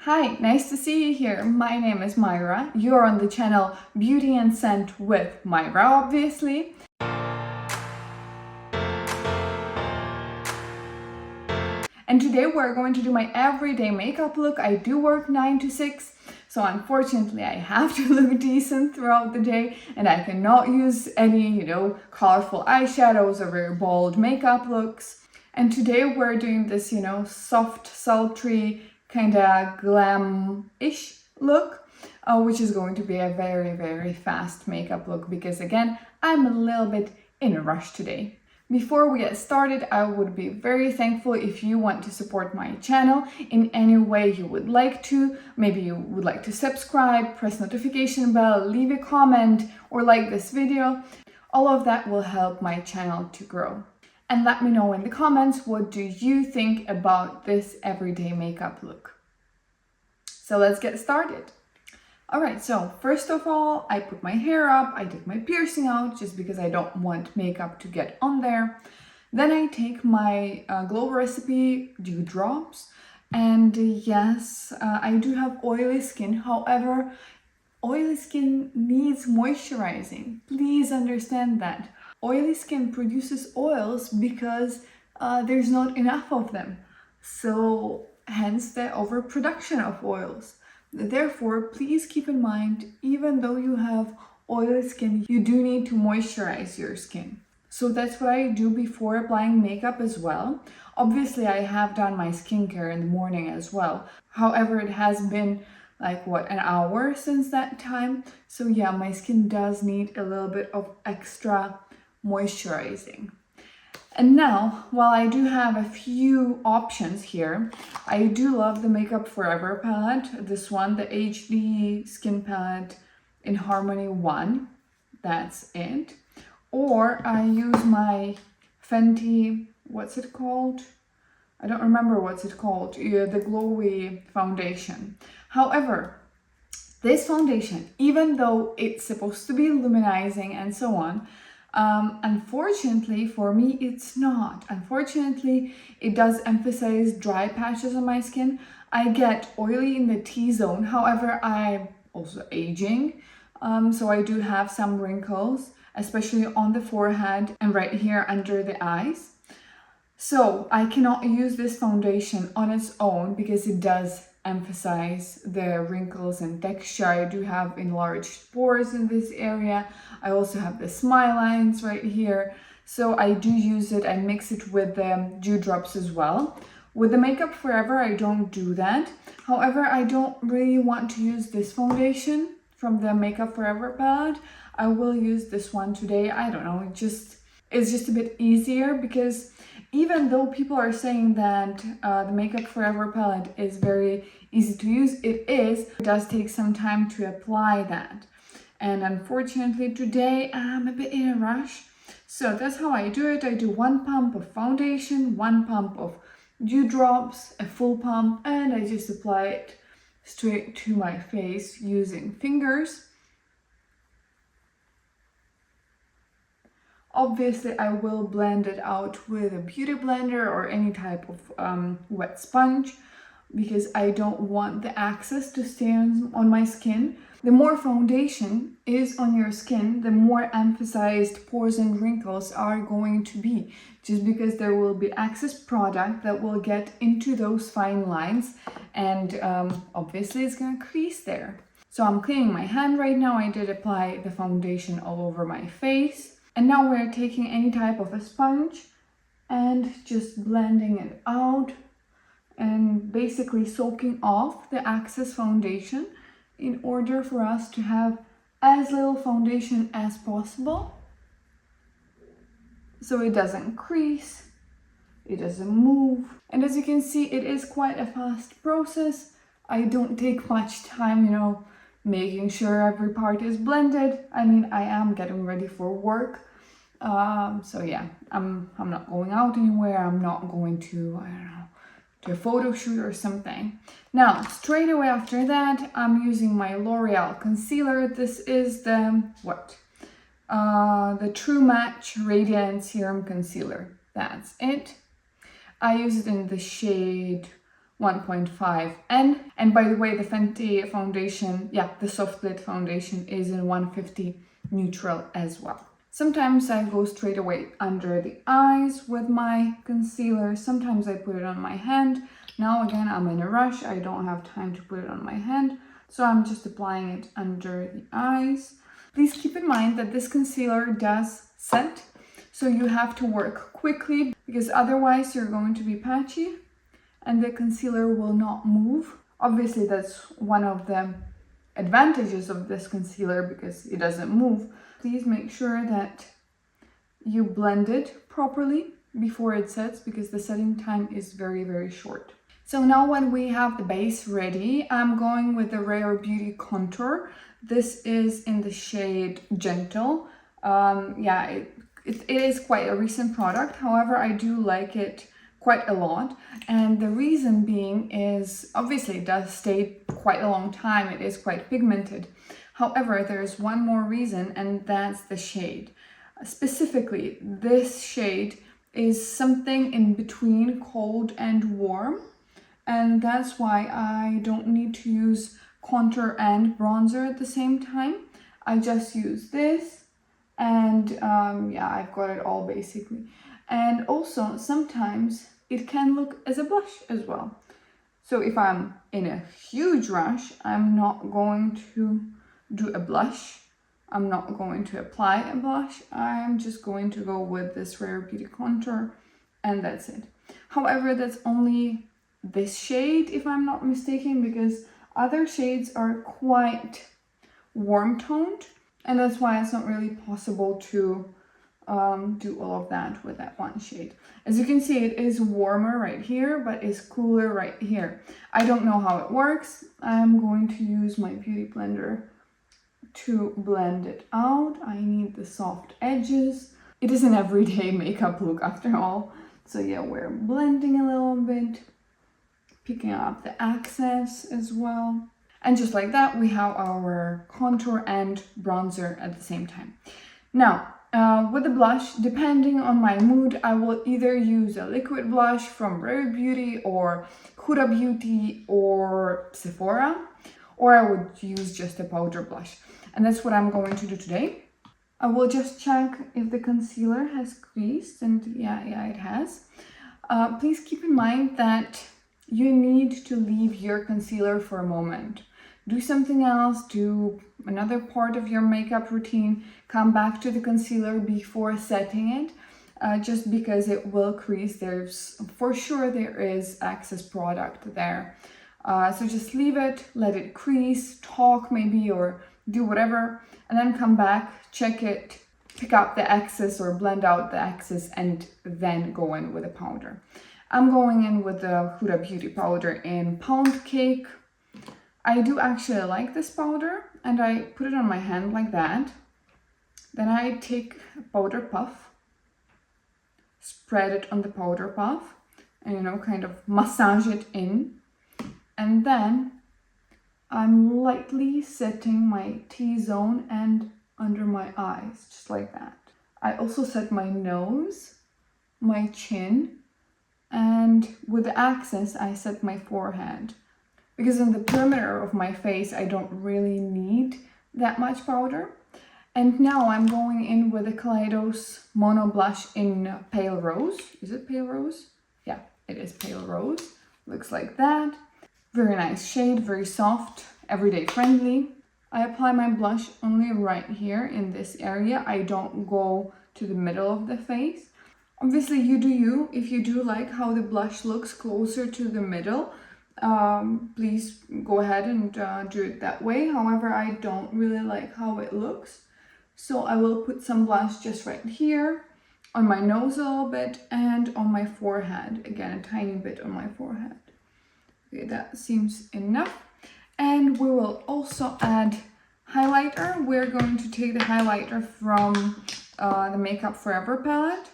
Hi, nice to see you here. My name is Myra. You're on the channel Beauty and Scent with Myra, obviously. And today we're going to do my everyday makeup look. I do work 9 to 6, so unfortunately I have to look decent throughout the day and I cannot use any, colorful eyeshadows or very bold makeup looks. And today we're doing this, soft, sultry, kind of glam-ish look, which is going to be a very, very fast makeup look because, again, I'm a little bit in a rush today. Before we get started, I would be very thankful if you want to support my channel in any way you would like to. Maybe you would like to subscribe, press notification bell, leave a comment, or like this video. All of that will help my channel to grow. And let me know in the comments, what do you think about this everyday makeup look? So let's get started. Alright, so first of all, I put my hair up, I take my piercing out just because I don't want makeup to get on there. Then I take my Glow Recipe Dew Drops, and yes, I do have oily skin. However, oily skin needs moisturizing. Please understand that. Oily skin produces oils because there's not enough of them. So hence the overproduction of oils. Therefore, please keep in mind, even though you have oily skin, you do need to moisturize your skin. So that's what I do before applying makeup as well. Obviously, I have done my skincare in the morning as well. However, it has been like an hour since that time. So yeah, my skin does need a little bit of extra moisturizing. And now, while I do have a few options here, I do love the Makeup Forever palette. This one, the HD Skin Palette in Harmony 1. That's it. Or I use my FENTY, what's it called? I don't remember what's it called. The Glowy foundation. However, this foundation, even though it's supposed to be luminizing and so on, unfortunately for me it's not. Unfortunately, it does emphasize dry patches on my skin. I get oily in the T-zone. However, I'm also aging, so I do have some wrinkles, especially on the forehead and right here under the eyes. So I cannot use this foundation on its own because it does emphasize the wrinkles and texture. I do have enlarged pores in this area. I also have the smile lines right here. So I do use it. I mix it with the dew drops as well. With the Makeup Forever, I don't do that. However, I don't really want to use this foundation from the Makeup Forever palette. I will use this one today. I don't know, it's just a bit easier because even though people are saying that the Makeup Forever palette is very easy to use, it does take some time to apply that. And unfortunately today I'm a bit in a rush. So that's how I do it. I do 1 pump of foundation, 1 pump of dew drops, a full pump, and I just apply it straight to my face using fingers. Obviously, I will blend it out with a beauty blender or any type of wet sponge because I don't want the excess to stay on my skin. The more foundation is on your skin, the more emphasized pores and wrinkles are going to be, just because there will be excess product that will get into those fine lines, and obviously it's gonna crease there. So I'm cleaning my hand right now. I did apply the foundation all over my face. And now we're taking any type of a sponge and just blending it out and basically soaking off the excess foundation in order for us to have as little foundation as possible. So it doesn't crease, it doesn't move. And as you can see, it is quite a fast process. I don't take much time, making sure every part is blended. I mean, I am getting ready for work. So yeah, I'm not going out anywhere. I'm not going to, I don't know, to a photo shoot or something. Now, straight away after that, I'm using my L'Oreal concealer. This is the True Match Radiant Serum Concealer. That's it. I use it in the shade 1.5N. And by the way, the Fenty foundation, yeah, the soft lit foundation is in 150 neutral as well. Sometimes I go straight away under the eyes with my concealer. Sometimes I put it on my hand. Now again, I'm in a rush. I don't have time to put it on my hand, so I'm just applying it under the eyes. Please keep in mind that this concealer does set, so you have to work quickly because otherwise you're going to be patchy and the concealer will not move. Obviously, that's one of the advantages of this concealer because it doesn't move. Please make sure that you blend it properly before it sets because the setting time is very, very short. So now when we have the base ready, I'm going with the Rare Beauty Contour. This is in the shade Gentle. Yeah, it is quite a recent product. However, I do like it quite a lot. And the reason being is, obviously it does stay quite a long time. It is quite pigmented. However, there's one more reason, and that's the shade. Specifically, this shade is something in between cold and warm. And that's why I don't need to use contour and bronzer at the same time. I just use this and yeah, I've got it all basically. And also sometimes it can look as a blush as well. So if I'm in a huge rush, I'm not going to do a blush. I'm not going to apply a blush. I'm just going to go with this Rare Beauty Contour and that's it. However, that's only this shade if I'm not mistaken, because other shades are quite warm toned and that's why it's not really possible to do all of that with that one shade. As you can see, it is warmer right here but is cooler right here. I don't know how it works. I'm going to use my beauty blender to blend it out. I need the soft edges. It is an everyday makeup look after all. So yeah, we're blending a little bit, picking up the accents as well. And just like that, we have our contour and bronzer at the same time. Now, with the blush, depending on my mood, I will either use a liquid blush from Rare Beauty or Huda Beauty or Sephora, or I would use just a powder blush. And that's what I'm going to do today. I will just check if the concealer has creased, and yeah, it has. Please keep in mind that you need to leave your concealer for a moment. Do something else, do another part of your makeup routine, come back to the concealer before setting it, just because it will crease. For sure there is excess product there. So just leave it, let it crease, talk maybe, or do whatever, and then come back, check it, pick up the excess or blend out the excess, and then go in with a powder. I'm going in with the Huda Beauty powder in Pound Cake. I do actually like this powder, and I put it on my hand like that. Then I take a powder puff, spread it on the powder puff, and kind of massage it in. And then I'm lightly setting my T-zone and under my eyes, just like that. I also set my nose, my chin, and with the accents I set my forehead. Because in the perimeter of my face I don't really need that much powder. And now I'm going in with the KALEIDOS Mono Blush in Pale Rose. Is it Pale Rose? Yeah, it is Pale Rose. Looks like that. Very nice shade, very soft, everyday friendly. I apply my blush only right here in this area. I don't go to the middle of the face. Obviously you do you. If you do like how the blush looks closer to the middle, please go ahead and do it that way. However, I don't really like how it looks. So I will put some blush just right here, on my nose a little bit, and on my forehead. Again, a tiny bit on my forehead. Okay, that seems enough. And we will also add highlighter. We're going to take the highlighter from the Makeup Forever palette,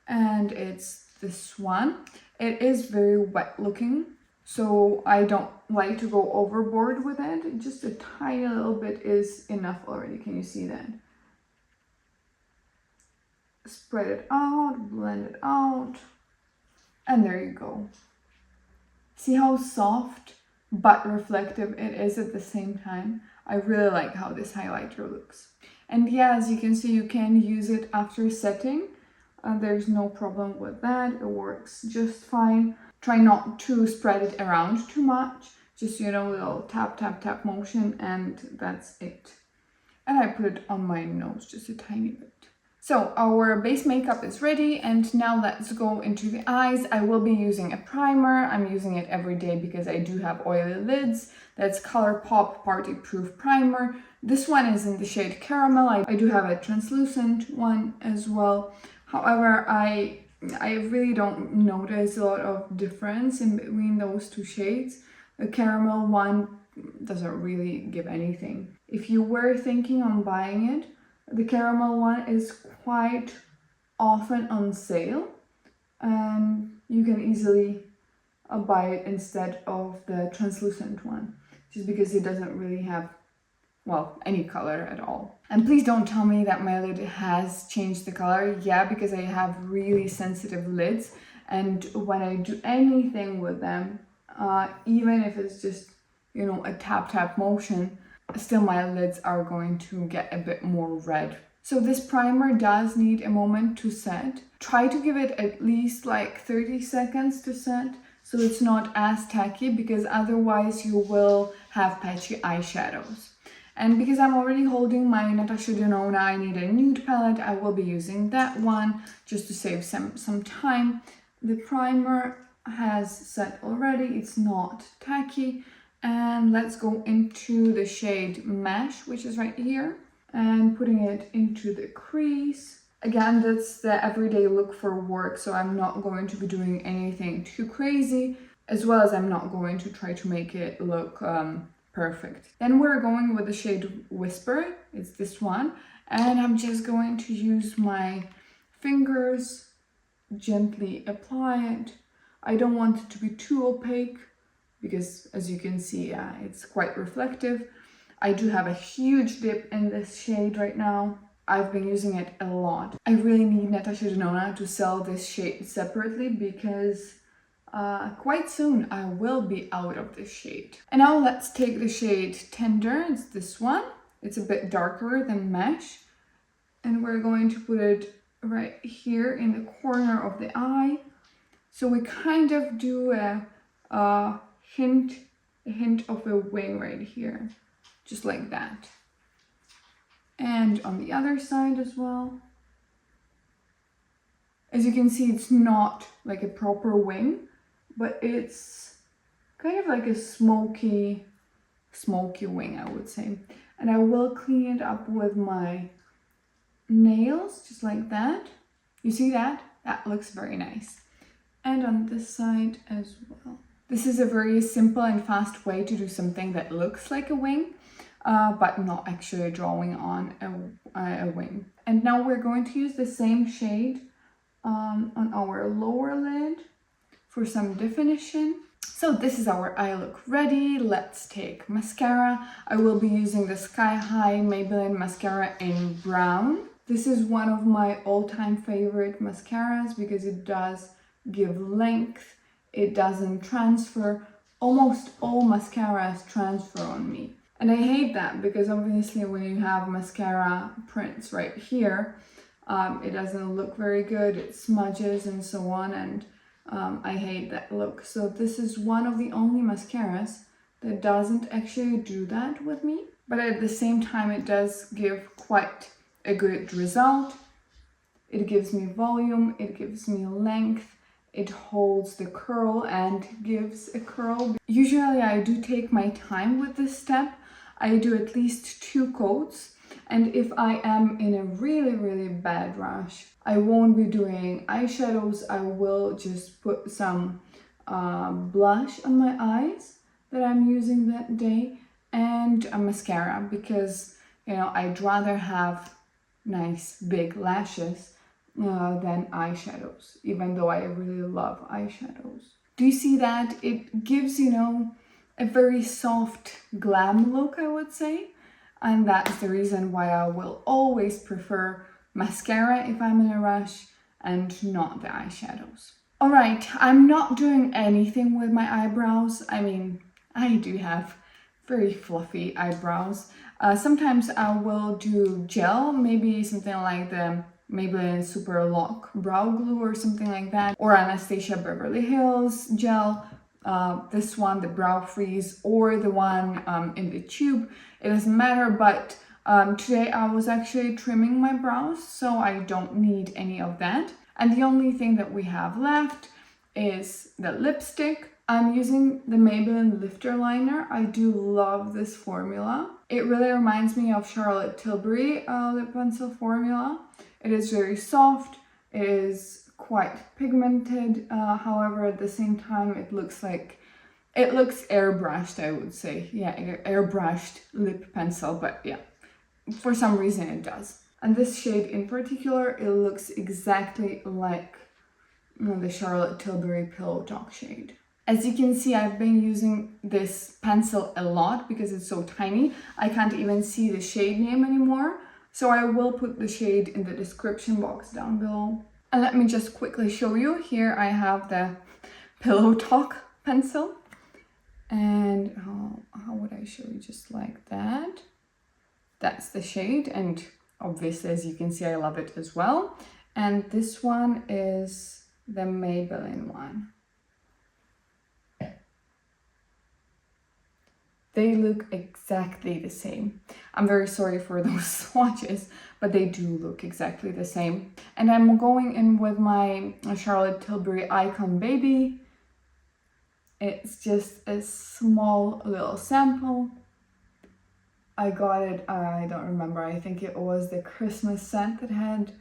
and it's this one. It is very wet looking, so I don't like to go overboard with it. Just a tiny little bit is enough already. Can you see that? Spread it out, blend it out, and there you go. See how soft but reflective it is at the same time? I really like how this highlighter looks. And yeah, as you can see, you can use it after setting. There's no problem with that. It works just fine. Try not to spread it around too much. Just, you know, a little tap, tap, tap motion, and that's it. And I put it on my nose just a tiny bit. So our base makeup is ready, and now let's go into the eyes. I will be using a primer. I'm using it every day because I do have oily lids. That's COLOURPOP Party Proof Primer. This one is in the shade Caramel. I do have a translucent one as well. However, I really don't notice a lot of difference in between those two shades. The Caramel one doesn't really give anything. If you were thinking on buying it, the Caramel one is quite often on sale, and you can easily buy it instead of the translucent one, just because it doesn't really have, well, any color at all. And please don't tell me that my lid has changed the color. Yeah, because I have really sensitive lids, and when I do anything with them, even if it's just, you know, a tap motion, still my lids are going to get a bit more red. So this primer does need a moment to set. Try to give it at least like 30 seconds to set, so it's not as tacky, because otherwise you will have patchy eyeshadows. And because I'm already holding my NATASHA DENONA, I need a nude palette. I will be using that one just to save some time. The primer has set already, it's not tacky. And let's go into the shade Mesh, which is right here, and putting it into the crease. Again, that's the everyday look for work, so I'm not going to be doing anything too crazy, as well as I'm not going to try to make it look perfect. Then we're going with the shade Whisper, it's this one, and I'm just going to use my fingers, gently apply it. I don't want it to be too opaque, because as you can see, it's quite reflective. I do have a huge dip in this shade right now. I've been using it a lot. I really need NATASHA DENONA to sell this shade separately, because quite soon I will be out of this shade. And now let's take the shade Tender, it's this one. It's a bit darker than Mesh. And we're going to put it right here in the corner of the eye. So we kind of do a hint of a wing right here, just like that. And on the other side as well. As you can see, it's not like a proper wing, but it's kind of like a smoky wing, I would say. And I will clean it up with my nails, just like that. You see that? That looks very nice. And on this side as well. This is a very simple and fast way to do something that looks like a wing, but not actually drawing on a wing. And now we're going to use the same shade on our lower lid for some definition. So this is our eye look ready. Let's take mascara. I will be using the Sky High Maybelline mascara in brown. This is one of my all-time favorite mascaras because it does give length. It doesn't transfer. Almost all mascaras transfer on me. And I hate that because obviously when you have mascara prints right here, it doesn't look very good. It smudges and so on, and I hate that look. So this is one of the only mascaras that doesn't actually do that with me. But at the same time, it does give quite a good result. It gives me volume, it gives me length. It holds the curl and gives a curl. Usually I do take my time with this step. I do at least 2 coats. And if I am in a really bad rush, I won't be doing eyeshadows. I will just put some blush on my eyes that I'm using that day and a mascara, because, you know, I'd rather have nice big lashes than eyeshadows, even though I really love eyeshadows. Do you see that? It gives, you know, a very soft glam look, I would say. And that's the reason why I will always prefer mascara if I'm in a rush and not the eyeshadows. Alright, I'm not doing anything with my eyebrows. I mean, I do have very fluffy eyebrows. Sometimes I will do gel, maybe something like the Maybelline Super Lock Brow Glue or something like that, or Anastasia Beverly Hills gel. This one, the Brow Freeze, or the one in the tube. It doesn't matter, but today I was actually trimming my brows, so I don't need any of that. And the only thing that we have left is the lipstick. I'm using the Maybelline Lifter Liner. I do love this formula. It really reminds me of Charlotte Tilbury lip pencil formula. It is very soft. It is quite pigmented. However, at the same time, it looks airbrushed, I would say. Yeah, airbrushed lip pencil, but yeah, for some reason it does. And this shade in particular, it looks exactly like the Charlotte Tilbury Pillow Talk shade. As you can see, I've been using this pencil a lot because it's so tiny. I can't even see the shade name anymore. So I will put the shade in the description box down below. And let me just quickly show you. Here I have the Pillow Talk pencil. And how would I show you? Just like that. That's the shade. And obviously, as you can see, I love it as well. And this one is the Maybelline one. They look exactly the same. I'm very sorry for those swatches, but they do look exactly the same. And I'm going in with my Charlotte Tilbury Icon Baby. It's just a small little sample. I got it, I don't remember, I think it was the Christmas set that had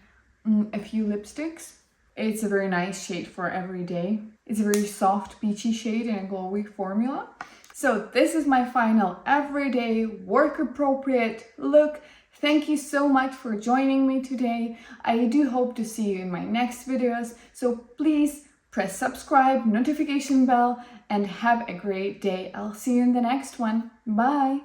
a few lipsticks. It's a very nice shade for every day. It's a very soft peachy shade in a glowy formula. So this is my final everyday work appropriate look. Thank you so much for joining me today. I do hope to see you in my next videos. So please press subscribe, notification bell, and have a great day. I'll see you in the next one. Bye.